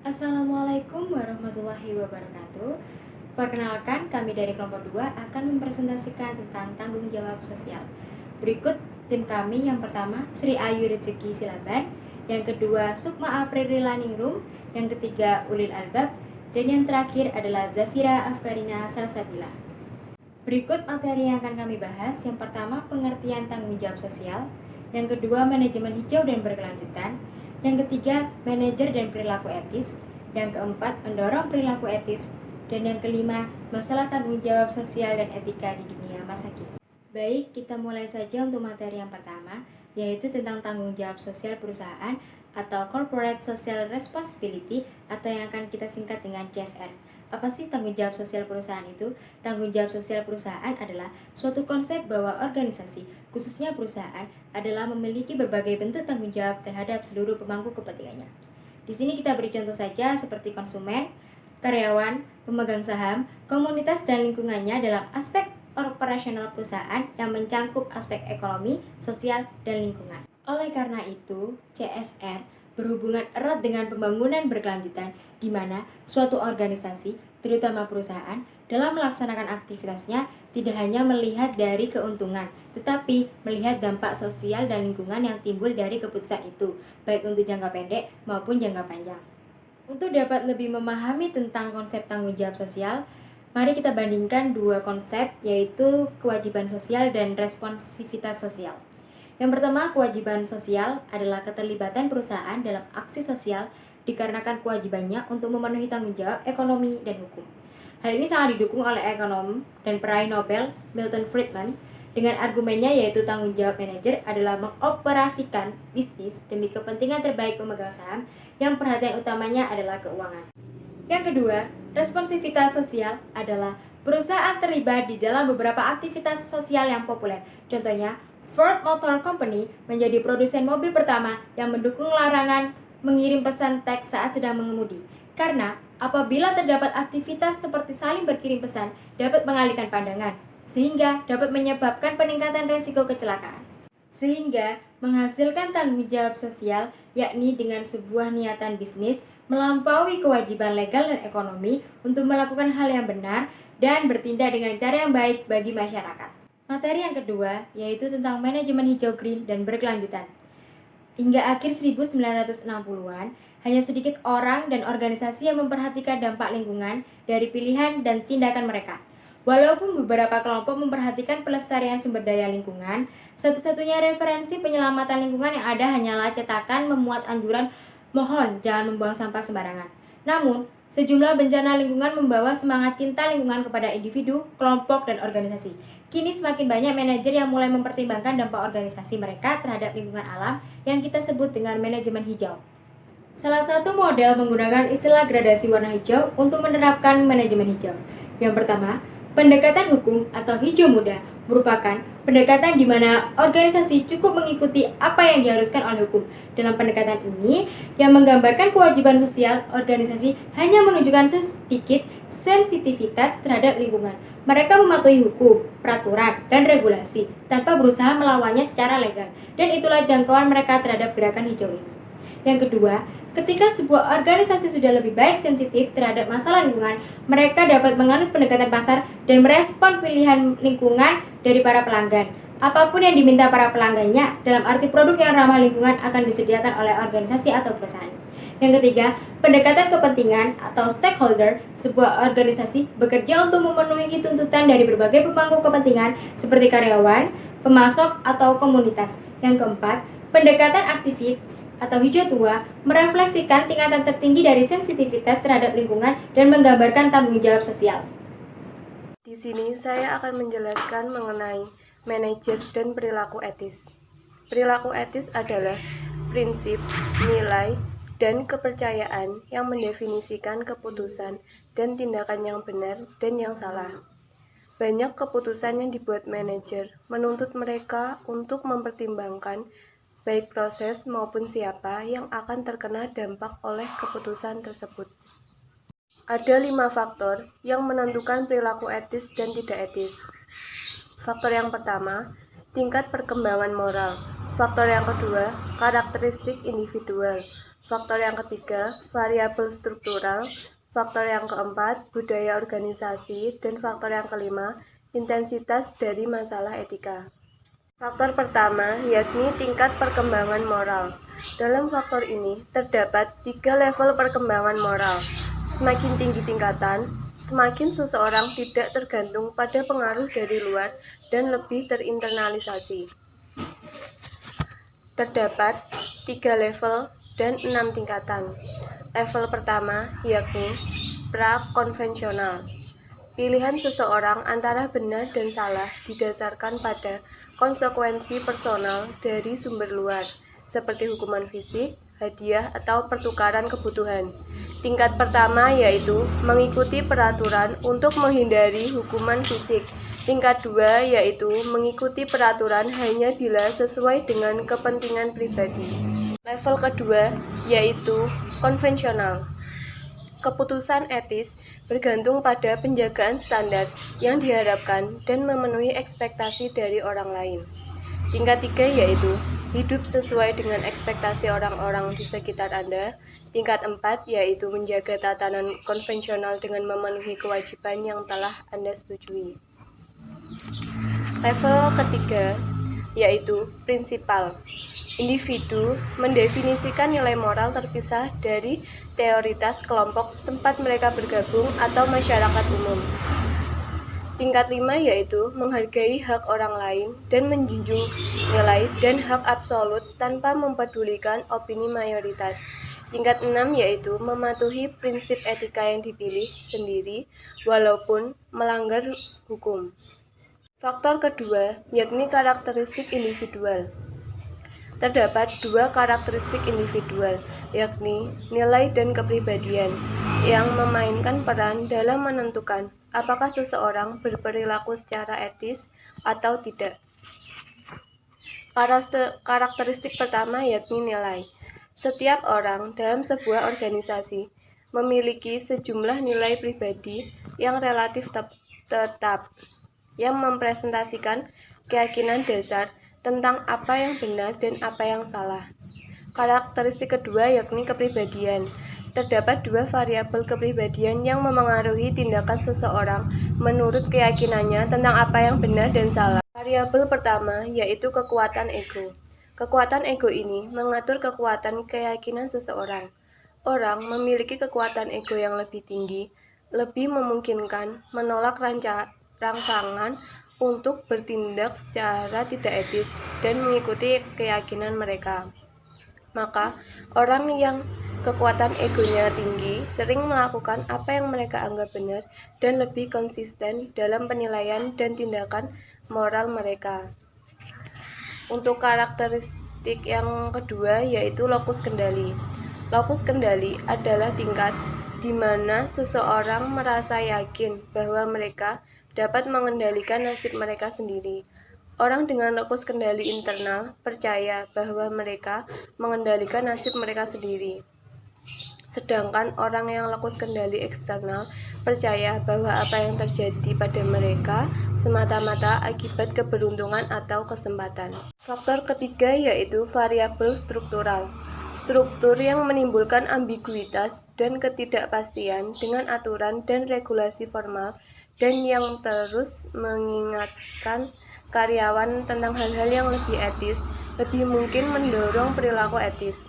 Assalamualaikum warahmatullahi wabarakatuh. Perkenalkan, kami dari kelompok 2 akan mempresentasikan tentang tanggung jawab sosial. Berikut tim kami: yang pertama Sri Ayu Rezeki Silaban, yang kedua Sukma Aprilila Ningrum, yang ketiga Ulil Albab, dan yang terakhir adalah Zafira Afkarina Salsabila. Berikut materi yang akan kami bahas. Yang pertama, pengertian tanggung jawab sosial. Yang kedua, manajemen hijau dan berkelanjutan. Yang ketiga, manajer dan perilaku etis. Yang keempat, mendorong perilaku etis. Dan yang kelima, masalah tanggung jawab sosial dan etika di dunia masa kini. Baik, kita mulai saja untuk materi yang pertama, yaitu tentang tanggung jawab sosial perusahaan atau Corporate Social Responsibility, atau yang akan kita singkat dengan CSR. Apa sih tanggung jawab sosial perusahaan itu? Tanggung jawab sosial perusahaan adalah suatu konsep bahwa organisasi, khususnya perusahaan, adalah memiliki berbagai bentuk tanggung jawab terhadap seluruh pemangku kepentingannya. Di sini kita beri contoh saja seperti konsumen, karyawan, pemegang saham, komunitas dan lingkungannya dalam aspek operasional perusahaan yang mencangkup aspek ekonomi, sosial, dan lingkungan. Oleh karena itu, CSR berhubungan erat dengan pembangunan berkelanjutan, di mana suatu organisasi, terutama perusahaan, dalam melaksanakan aktivitasnya tidak hanya melihat dari keuntungan, tetapi melihat dampak sosial dan lingkungan yang timbul dari keputusan itu, baik untuk jangka pendek maupun jangka panjang. Untuk dapat lebih memahami tentang konsep tanggung jawab sosial, mari kita bandingkan dua konsep, yaitu kewajiban sosial dan responsivitas sosial. Yang pertama, kewajiban sosial adalah keterlibatan perusahaan dalam aksi sosial dikarenakan kewajibannya untuk memenuhi tanggung jawab ekonomi dan hukum. Hal ini sangat didukung oleh ekonom dan peraih Nobel Milton Friedman dengan argumennya, yaitu tanggung jawab manajer adalah mengoperasikan bisnis demi kepentingan terbaik pemegang saham yang perhatian utamanya adalah keuangan. Yang kedua, responsivitas sosial adalah perusahaan terlibat di dalam beberapa aktivitas sosial yang populer. Contohnya, Ford Motor Company menjadi produsen mobil pertama yang mendukung larangan mengirim pesan teks saat sedang mengemudi. Karena apabila terdapat aktivitas seperti saling berkirim pesan dapat mengalihkan pandangan, sehingga dapat menyebabkan peningkatan resiko kecelakaan. Sehingga menghasilkan tanggung jawab sosial, yakni dengan sebuah niatan bisnis melampaui kewajiban legal dan ekonomi untuk melakukan hal yang benar dan bertindak dengan cara yang baik bagi masyarakat. Materi yang kedua yaitu tentang manajemen hijau green dan berkelanjutan. Hingga akhir 1960-an, hanya sedikit orang dan organisasi yang memperhatikan dampak lingkungan dari pilihan dan tindakan mereka. Walaupun beberapa kelompok memperhatikan pelestarian sumber daya lingkungan, satu-satunya referensi penyelamatan lingkungan yang ada hanyalah cetakan memuat anjuran mohon jangan membuang sampah sembarangan. Namun, sejumlah bencana lingkungan membawa semangat cinta lingkungan kepada individu, kelompok, dan organisasi. Kini semakin banyak manajer yang mulai mempertimbangkan dampak organisasi mereka terhadap lingkungan alam yang kita sebut dengan manajemen hijau. Salah satu model menggunakan istilah gradasi warna hijau untuk menerapkan manajemen hijau. Yang pertama, pendekatan hukum atau hijau muda merupakan pendekatan di mana organisasi cukup mengikuti apa yang diharuskan oleh hukum. Dalam pendekatan ini, yang menggambarkan kewajiban sosial, organisasi hanya menunjukkan sedikit sensitivitas terhadap lingkungan. Mereka mematuhi hukum, peraturan, dan regulasi tanpa berusaha melawannya secara legal, dan itulah jangkauan mereka terhadap gerakan hijau ini. Yang kedua, ketika sebuah organisasi sudah lebih baik sensitif terhadap masalah lingkungan, mereka dapat menganut pendekatan pasar dan merespon pilihan lingkungan dari para pelanggan. Apapun yang diminta para pelanggannya, dalam arti produk yang ramah lingkungan akan disediakan oleh organisasi atau perusahaan. Yang ketiga, pendekatan kepentingan atau stakeholder. Sebuah organisasi bekerja untuk memenuhi tuntutan dari berbagai pemangku kepentingan seperti karyawan, pemasok, atau komunitas. Yang keempat, pendekatan aktivis atau hijau tua merefleksikan tingkatan tertinggi dari sensitivitas terhadap lingkungan dan menggambarkan tanggung jawab sosial. Di sini saya akan menjelaskan mengenai manajer dan perilaku etis. Perilaku etis adalah prinsip, nilai, dan kepercayaan yang mendefinisikan keputusan dan tindakan yang benar dan yang salah. Banyak keputusan yang dibuat manajer menuntut mereka untuk mempertimbangkan baik proses maupun siapa yang akan terkena dampak oleh keputusan tersebut. Ada 5 faktor yang menentukan perilaku etis dan tidak etis. Faktor yang pertama, tingkat perkembangan moral. Faktor yang kedua, karakteristik individual. Faktor yang ketiga, variabel struktural. Faktor yang keempat, budaya organisasi. Dan faktor yang kelima, intensitas dari masalah etika. Faktor pertama yakni tingkat perkembangan moral. Dalam faktor ini terdapat 3 level perkembangan moral. Semakin tinggi tingkatan, semakin seseorang tidak tergantung pada pengaruh dari luar dan lebih terinternalisasi. Terdapat 3 level dan 6 tingkatan. Level pertama yakni pra-konvensional. Pilihan seseorang antara benar dan salah didasarkan pada konsekuensi personal dari sumber luar, seperti hukuman fisik, hadiah, atau pertukaran kebutuhan. Tingkat pertama yaitu mengikuti peraturan untuk menghindari hukuman fisik. Tingkat 2 yaitu mengikuti peraturan hanya bila sesuai dengan kepentingan pribadi. Level kedua yaitu konvensional. Keputusan etis bergantung pada penjagaan standar yang diharapkan dan memenuhi ekspektasi dari orang lain. Tingkat 3 yaitu hidup sesuai dengan ekspektasi orang-orang di sekitar Anda. Tingkat 4 yaitu menjaga tatanan konvensional dengan memenuhi kewajiban yang telah Anda setujui. Level ketiga yaitu prinsipal. Individu mendefinisikan nilai moral terpisah dari teoritas kelompok tempat mereka bergabung atau masyarakat umum. Tingkat 5 yaitu menghargai hak orang lain dan menjunjung nilai dan hak absolut tanpa mempedulikan opini mayoritas. Tingkat 6 yaitu mematuhi prinsip etika yang dipilih sendiri walaupun melanggar hukum. Faktor kedua yakni karakteristik individual. Terdapat 2 karakteristik individual, yakni nilai dan kepribadian, yang memainkan peran dalam menentukan apakah seseorang berperilaku secara etis atau tidak. Karakteristik pertama yakni nilai. Setiap orang dalam sebuah organisasi memiliki sejumlah nilai pribadi yang relatif tetap, yang mempresentasikan keyakinan dasar tentang apa yang benar dan apa yang salah. Karakteristik kedua yakni kepribadian. Terdapat 2 variabel kepribadian yang memengaruhi tindakan seseorang menurut keyakinannya tentang apa yang benar dan salah. Variabel pertama yaitu kekuatan ego. Kekuatan ego ini mengatur kekuatan keyakinan seseorang. Orang memiliki kekuatan ego yang lebih tinggi, lebih memungkinkan menolak rangsangan untuk bertindak secara tidak etis dan mengikuti keyakinan mereka. Maka, orang yang kekuatan egonya tinggi sering melakukan apa yang mereka anggap benar dan lebih konsisten dalam penilaian dan tindakan moral mereka. Untuk karakteristik yang kedua yaitu lokus kendali. Lokus kendali adalah tingkat di mana seseorang merasa yakin bahwa mereka dapat mengendalikan nasib mereka sendiri. Orang dengan lokus kendali internal percaya bahwa mereka mengendalikan nasib mereka sendiri. Sedangkan orang yang lokus kendali eksternal percaya bahwa apa yang terjadi pada mereka semata-mata akibat keberuntungan atau kesempatan. Faktor ketiga yaitu variabel struktural. Struktur yang menimbulkan ambiguitas dan ketidakpastian dengan aturan dan regulasi formal dan yang terus mengingatkan karyawan tentang hal-hal yang lebih etis, lebih mungkin mendorong perilaku etis.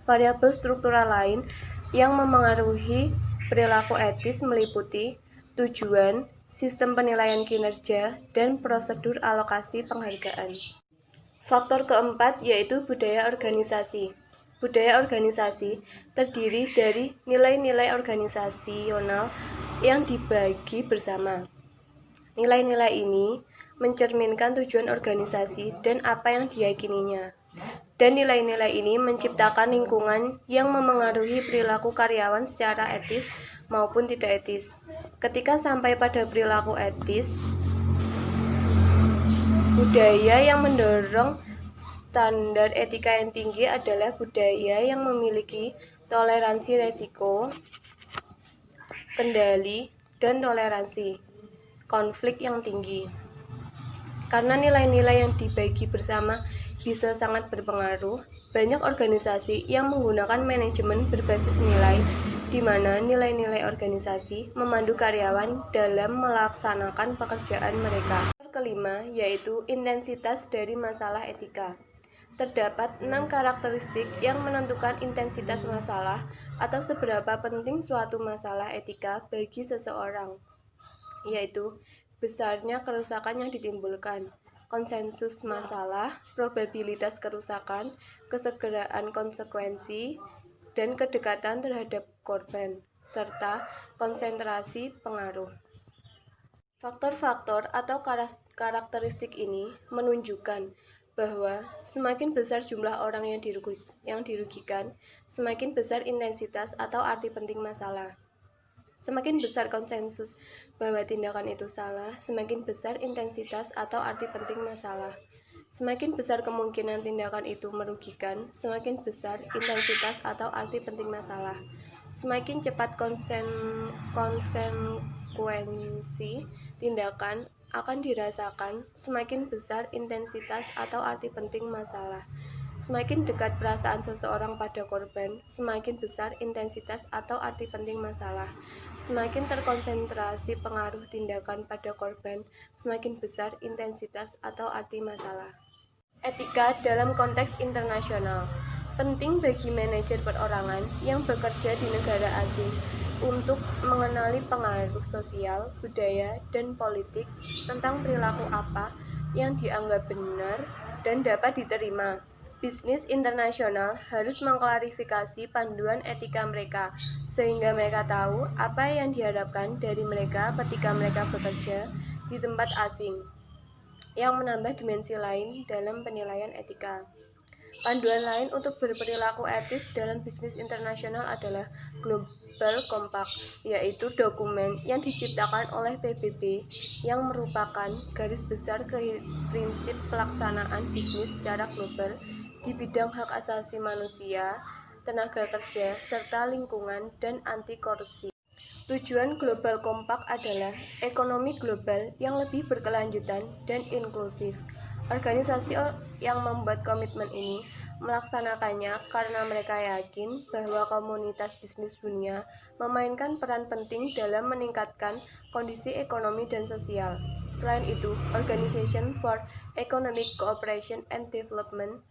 Variabel struktural lain yang memengaruhi perilaku etis meliputi tujuan, sistem penilaian kinerja, dan prosedur alokasi penghargaan. Faktor keempat yaitu budaya organisasi. Budaya organisasi terdiri dari nilai-nilai organisasional yang dibagi bersama. Nilai-nilai ini mencerminkan tujuan organisasi dan apa yang diyakininya. Dan nilai-nilai ini menciptakan lingkungan yang memengaruhi perilaku karyawan secara etis maupun tidak etis. Ketika sampai pada perilaku etis, budaya yang mendorong standar etika yang tinggi adalah budaya yang memiliki toleransi resiko, kendali, dan toleransi konflik yang tinggi. Karena nilai-nilai yang dibagi bersama bisa sangat berpengaruh, Banyak organisasi yang menggunakan manajemen berbasis nilai, di mana nilai-nilai organisasi memandu karyawan dalam melaksanakan pekerjaan mereka. Kelima, yaitu intensitas dari masalah etika. Terdapat 6 karakteristik yang menentukan intensitas masalah atau seberapa penting suatu masalah etika bagi seseorang, yaitu besarnya kerusakan yang ditimbulkan, konsensus masalah, probabilitas kerusakan, kesegeraan konsekuensi, dan kedekatan terhadap korban, serta konsentrasi pengaruh. Faktor-faktor atau karakteristik ini menunjukkan bahwa semakin besar jumlah orang yang dirugikan, semakin besar intensitas atau arti penting masalah. Semakin besar konsensus bahwa tindakan itu salah, semakin besar intensitas atau arti penting masalah. Semakin besar kemungkinan tindakan itu merugikan, semakin besar intensitas atau arti penting masalah. Semakin cepat konsekuensi tindakan akan dirasakan, semakin besar intensitas atau arti penting masalah. Semakin dekat perasaan seseorang pada korban, semakin besar intensitas atau arti penting masalah. Semakin terkonsentrasi pengaruh tindakan pada korban, semakin besar intensitas atau arti masalah. Etika dalam konteks internasional. Penting bagi manajer perorangan yang bekerja di negara asing untuk mengenali pengaruh sosial, budaya, dan politik tentang perilaku apa yang dianggap benar dan dapat diterima. Bisnis internasional harus mengklarifikasi panduan etika mereka, sehingga mereka tahu apa yang diharapkan dari mereka ketika mereka bekerja di tempat asing, yang menambah dimensi lain dalam penilaian etika. Panduan lain untuk berperilaku etis dalam bisnis internasional adalah Global Compact, yaitu dokumen yang diciptakan oleh PBB yang merupakan garis besar prinsip pelaksanaan bisnis secara global di bidang hak asasi manusia, tenaga kerja, serta lingkungan dan anti korupsi. Tujuan Global Compact adalah ekonomi global yang lebih berkelanjutan dan inklusif. Organisasi yang membuat komitmen ini melaksanakannya karena mereka yakin bahwa komunitas bisnis dunia memainkan peran penting dalam meningkatkan kondisi ekonomi dan sosial. Selain itu, Organization for Economic Cooperation and Development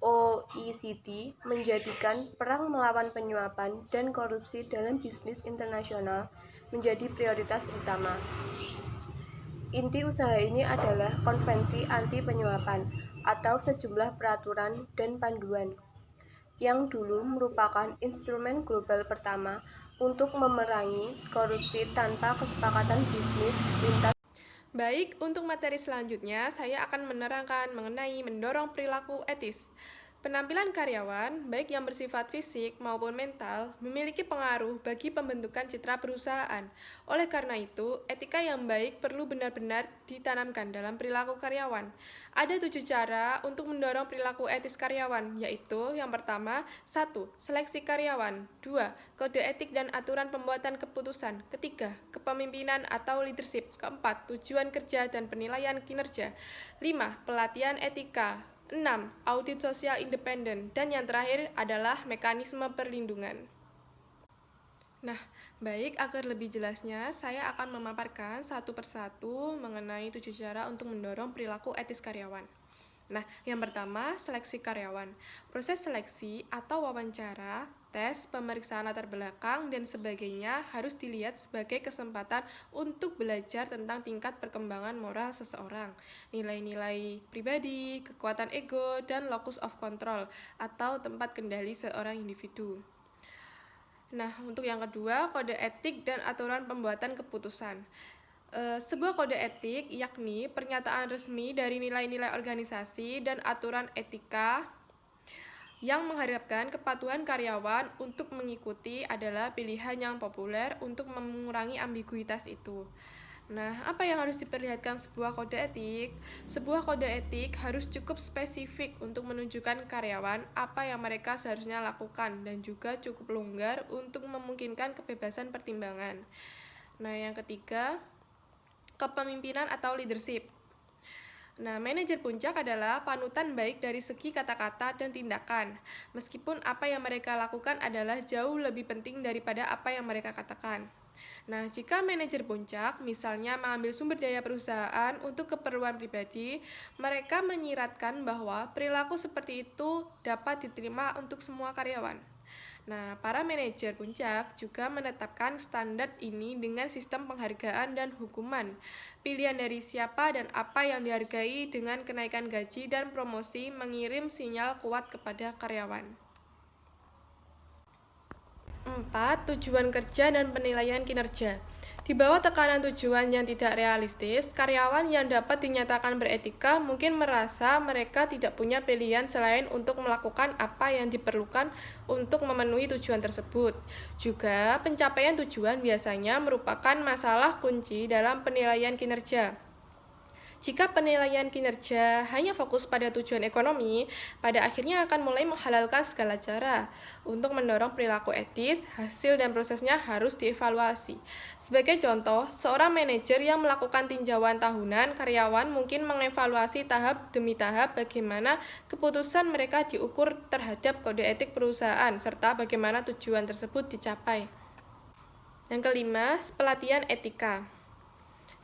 OECD menjadikan perang melawan penyuapan dan korupsi dalam bisnis internasional menjadi prioritas utama. Inti usaha ini adalah Konvensi Anti Penyuapan atau sejumlah peraturan dan panduan yang dulu merupakan instrumen global pertama untuk memerangi korupsi tanpa kesepakatan bisnis lintas. Baik, untuk materi selanjutnya saya akan menerangkan mengenai mendorong perilaku etis. Penampilan karyawan, baik yang bersifat fisik maupun mental, memiliki pengaruh bagi pembentukan citra perusahaan. Oleh karena itu, etika yang baik perlu benar-benar ditanamkan dalam perilaku karyawan. Ada 7 cara untuk mendorong perilaku etis karyawan, yaitu yang pertama, 1. Seleksi karyawan. 2. Kode etik dan aturan pembuatan keputusan. Ketiga, kepemimpinan atau leadership. Keempat, tujuan kerja dan penilaian kinerja. 5. Pelatihan etika. 6. Audit sosial independen. Dan yang terakhir adalah mekanisme perlindungan. Nah, baik, agar lebih jelasnya, saya akan memaparkan satu persatu mengenai 7 cara untuk mendorong perilaku etis karyawan. Nah, yang pertama, seleksi karyawan. Proses seleksi atau wawancara, tes, pemeriksaan latar belakang, dan sebagainya harus dilihat sebagai kesempatan untuk belajar tentang tingkat perkembangan moral seseorang, nilai-nilai pribadi, kekuatan ego, dan locus of control atau tempat kendali seorang individu. Nah, untuk yang kedua, kode etik dan aturan pembuatan keputusan. Sebuah kode etik yakni pernyataan resmi dari nilai-nilai organisasi dan aturan etika yang mengharapkan kepatuhan karyawan untuk mengikuti adalah pilihan yang populer untuk mengurangi ambiguitas itu. Nah, apa yang harus diperlihatkan sebuah kode etik? Sebuah kode etik harus cukup spesifik untuk menunjukkan karyawan apa yang mereka seharusnya lakukan dan juga cukup longgar untuk memungkinkan kebebasan pertimbangan. Nah, yang ketiga, kepemimpinan atau leadership. Nah, manajer puncak adalah panutan baik dari segi kata-kata dan tindakan, meskipun apa yang mereka lakukan adalah jauh lebih penting daripada apa yang mereka katakan. Nah, jika manajer puncak misalnya mengambil sumber daya perusahaan untuk keperluan pribadi, mereka menyiratkan bahwa perilaku seperti itu dapat diterima untuk semua karyawan. Nah, para manajer puncak juga menetapkan standar ini dengan sistem penghargaan dan hukuman. Pilihan dari siapa dan apa yang dihargai dengan kenaikan gaji dan promosi mengirim sinyal kuat kepada karyawan. 4. Tujuan kerja dan penilaian kinerja. Di bawah tekanan tujuan yang tidak realistis, karyawan yang dapat dinyatakan beretika mungkin merasa mereka tidak punya pilihan selain untuk melakukan apa yang diperlukan untuk memenuhi tujuan tersebut. Juga, pencapaian tujuan biasanya merupakan masalah kunci dalam penilaian kinerja. Jika penilaian kinerja hanya fokus pada tujuan ekonomi, pada akhirnya akan mulai menghalalkan segala cara. Untuk mendorong perilaku etis, hasil dan prosesnya harus dievaluasi. Sebagai contoh, seorang manajer yang melakukan tinjauan tahunan, karyawan mungkin mengevaluasi tahap demi tahap bagaimana keputusan mereka diukur terhadap kode etik perusahaan, serta bagaimana tujuan tersebut dicapai. Yang kelima, pelatihan etika.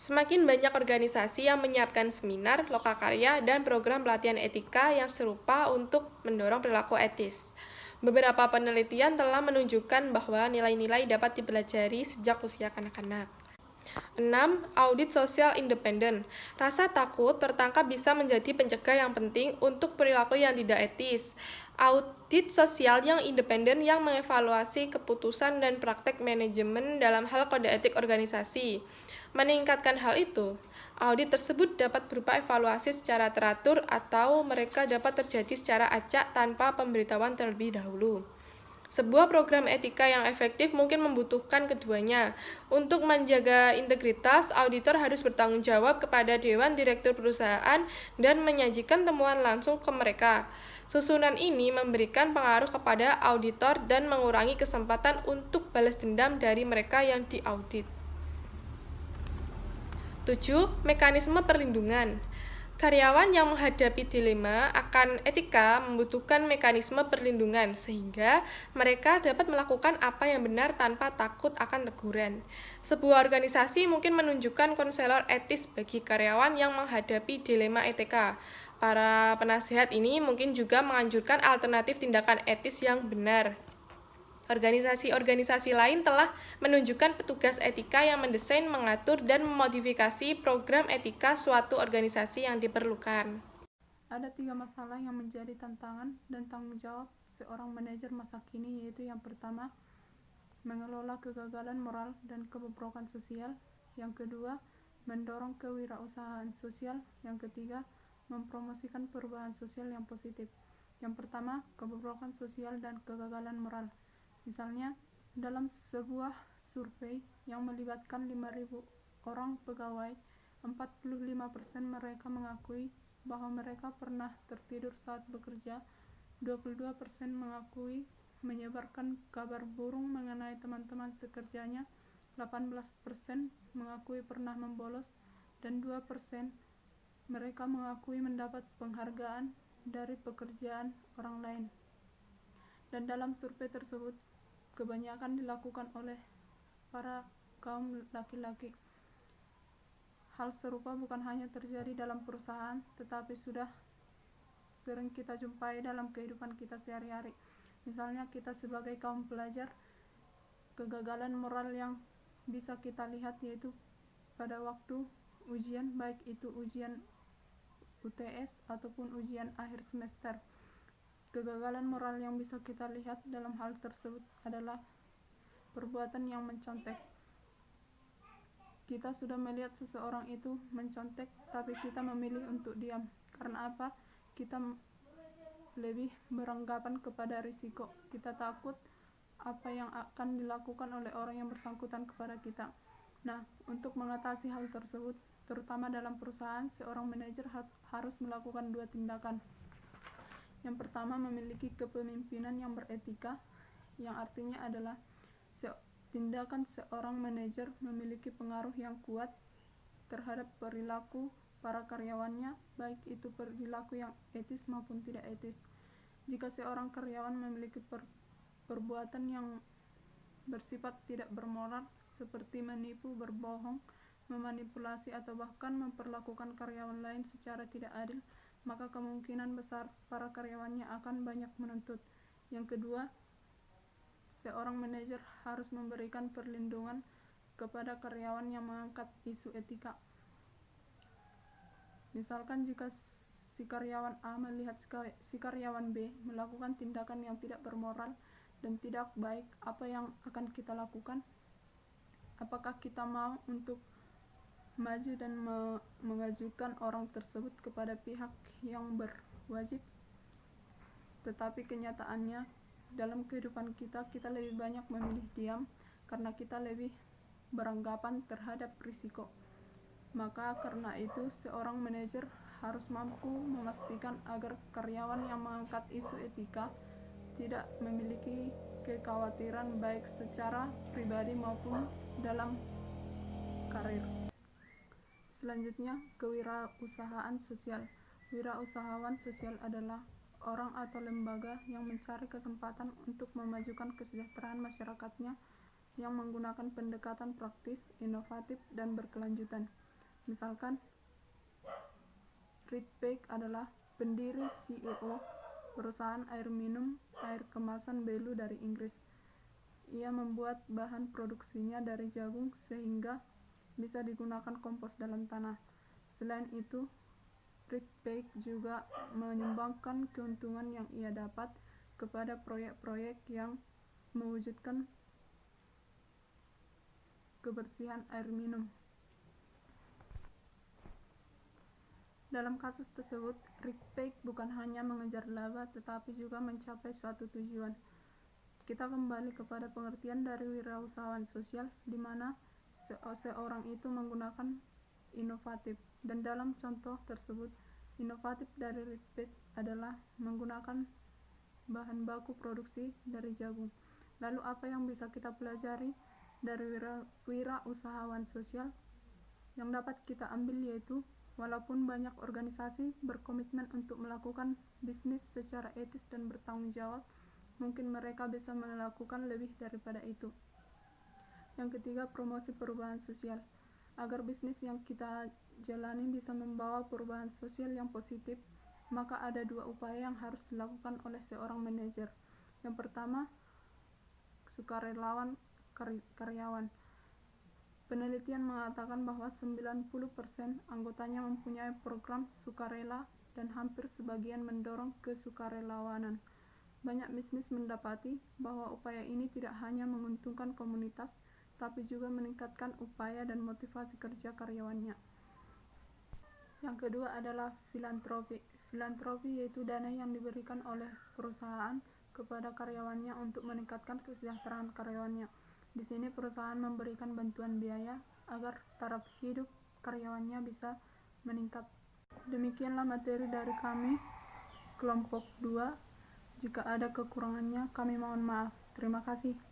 Semakin banyak organisasi yang menyiapkan seminar, lokakarya, dan program pelatihan etika yang serupa untuk mendorong perilaku etis. Beberapa penelitian telah menunjukkan bahwa nilai-nilai dapat dipelajari sejak usia kanak-kanak. 6. Audit sosial independen. Rasa takut tertangkap bisa menjadi pencegah yang penting untuk perilaku yang tidak etis. Audit sosial yang independen yang mengevaluasi keputusan dan praktek manajemen dalam hal kode etik organisasi. Meningkatkan hal itu, audit tersebut dapat berupa evaluasi secara teratur atau mereka dapat terjadi secara acak tanpa pemberitahuan terlebih dahulu. Sebuah program etika yang efektif mungkin membutuhkan keduanya. Untuk menjaga integritas, auditor harus bertanggung jawab kepada Dewan Direktur Perusahaan dan menyajikan temuan langsung ke mereka. Susunan ini memberikan pengaruh kepada auditor dan mengurangi kesempatan untuk balas dendam dari mereka yang diaudit. 7. Mekanisme perlindungan. Karyawan yang menghadapi dilema akan etika membutuhkan mekanisme perlindungan sehingga mereka dapat melakukan apa yang benar tanpa takut akan teguran. Sebuah organisasi mungkin menunjukkan konselor etis bagi karyawan yang menghadapi dilema etika. Para penasihat ini mungkin juga menganjurkan alternatif tindakan etis yang benar. Organisasi-organisasi lain telah menunjukkan petugas etika yang mendesain, mengatur, dan memodifikasi program etika suatu organisasi yang diperlukan. Ada 3 masalah yang menjadi tantangan dan tanggung jawab seorang manajer masa kini, yaitu yang pertama, mengelola kegagalan moral dan kebobrokan sosial. Yang kedua, mendorong kewirausahaan sosial. Yang ketiga, mempromosikan perubahan sosial yang positif. Yang pertama, kebobrokan sosial dan kegagalan moral. Misalnya, dalam sebuah survei yang melibatkan 5.000 orang pegawai, 45% mereka mengakui bahwa mereka pernah tertidur saat bekerja, 22% mengakui menyebarkan kabar burung mengenai teman-teman sekerjanya, 18% mengakui pernah membolos, dan 2% mereka mengakui mendapat penghargaan dari pekerjaan orang lain. Dan dalam survei tersebut, kebanyakan dilakukan oleh para kaum laki-laki. Hal serupa bukan hanya terjadi dalam perusahaan, tetapi sudah sering kita jumpai dalam kehidupan kita sehari-hari. Misalnya kita sebagai kaum pelajar, kegagalan moral yang bisa kita lihat yaitu pada waktu ujian, baik itu ujian UTS ataupun ujian akhir semester. Kegagalan moral yang bisa kita lihat dalam hal tersebut adalah perbuatan yang mencontek. Kita sudah melihat seseorang itu mencontek, tapi kita memilih untuk diam. Karena apa? Kita lebih beranggapan kepada risiko. Kita takut apa yang akan dilakukan oleh orang yang bersangkutan kepada kita. Nah, untuk mengatasi hal tersebut, terutama dalam perusahaan, seorang manajer harus melakukan 2 tindakan. Yang pertama, memiliki kepemimpinan yang beretika, yang artinya adalah tindakan seorang manajer memiliki pengaruh yang kuat terhadap perilaku para karyawannya, baik itu perilaku yang etis maupun tidak etis. Jika seorang karyawan memiliki perbuatan yang bersifat tidak bermoral, seperti menipu, berbohong, memanipulasi, atau bahkan memperlakukan karyawan lain secara tidak adil, maka kemungkinan besar para karyawannya akan banyak menuntut. Yang kedua, seorang manajer harus memberikan perlindungan kepada karyawan yang mengangkat isu etika. Misalkan jika si karyawan A melihat si karyawan B melakukan tindakan yang tidak bermoral dan tidak baik, apa yang akan kita lakukan? Apakah kita mau untuk maju dan mengajukan orang tersebut kepada pihak yang berwajib? Tetapi kenyataannya, dalam kehidupan kita lebih banyak memilih diam karena kita lebih beranggapan terhadap risiko. Maka karena itu, seorang manajer harus mampu memastikan agar karyawan yang mengangkat isu etika tidak memiliki kekhawatiran baik secara pribadi maupun dalam karir. Selanjutnya, kewirausahaan sosial. Wirausahawan sosial adalah orang atau lembaga yang mencari kesempatan untuk memajukan kesejahteraan masyarakatnya yang menggunakan pendekatan praktis, inovatif, dan berkelanjutan. Misalkan, Ritbeek adalah pendiri CEO perusahaan air minum air kemasan Belu dari Inggris. Ia membuat bahan produksinya dari jagung sehingga bisa digunakan kompos dalam tanah. Selain itu, Ritbeek juga menyumbangkan keuntungan yang ia dapat kepada proyek-proyek yang mewujudkan kebersihan air minum. Dalam kasus tersebut, Ritbeek bukan hanya mengejar laba tetapi juga mencapai suatu tujuan. Kita kembali kepada pengertian dari wirausahawan sosial, di mana seorang itu menggunakan inovatif. Dan dalam contoh tersebut, inovatif dari Ritbeek adalah menggunakan bahan baku produksi dari jagung. Lalu apa yang bisa kita pelajari dari wirausahawan sosial? Yang dapat kita ambil yaitu, walaupun banyak organisasi berkomitmen untuk melakukan bisnis secara etis dan bertanggung jawab, mungkin mereka bisa melakukan lebih daripada itu. Yang ketiga, promosi perubahan sosial. Agar bisnis yang kita jalani bisa membawa perubahan sosial yang positif, maka ada dua upaya yang harus dilakukan oleh seorang manajer. Yang pertama, sukarelawan karyawan. Penelitian mengatakan bahwa 90% anggotanya mempunyai program sukarela dan hampir sebagian mendorong kesukarelawanan. Banyak bisnis mendapati bahwa upaya ini tidak hanya menguntungkan komunitas, tapi juga meningkatkan upaya dan motivasi kerja karyawannya. Yang kedua adalah filantropi. Filantropi yaitu dana yang diberikan oleh perusahaan kepada karyawannya untuk meningkatkan kesejahteraan karyawannya. Di sini perusahaan memberikan bantuan biaya agar taraf hidup karyawannya bisa meningkat. Demikianlah materi dari kami, kelompok 2. Jika ada kekurangannya, kami mohon maaf. Terima kasih.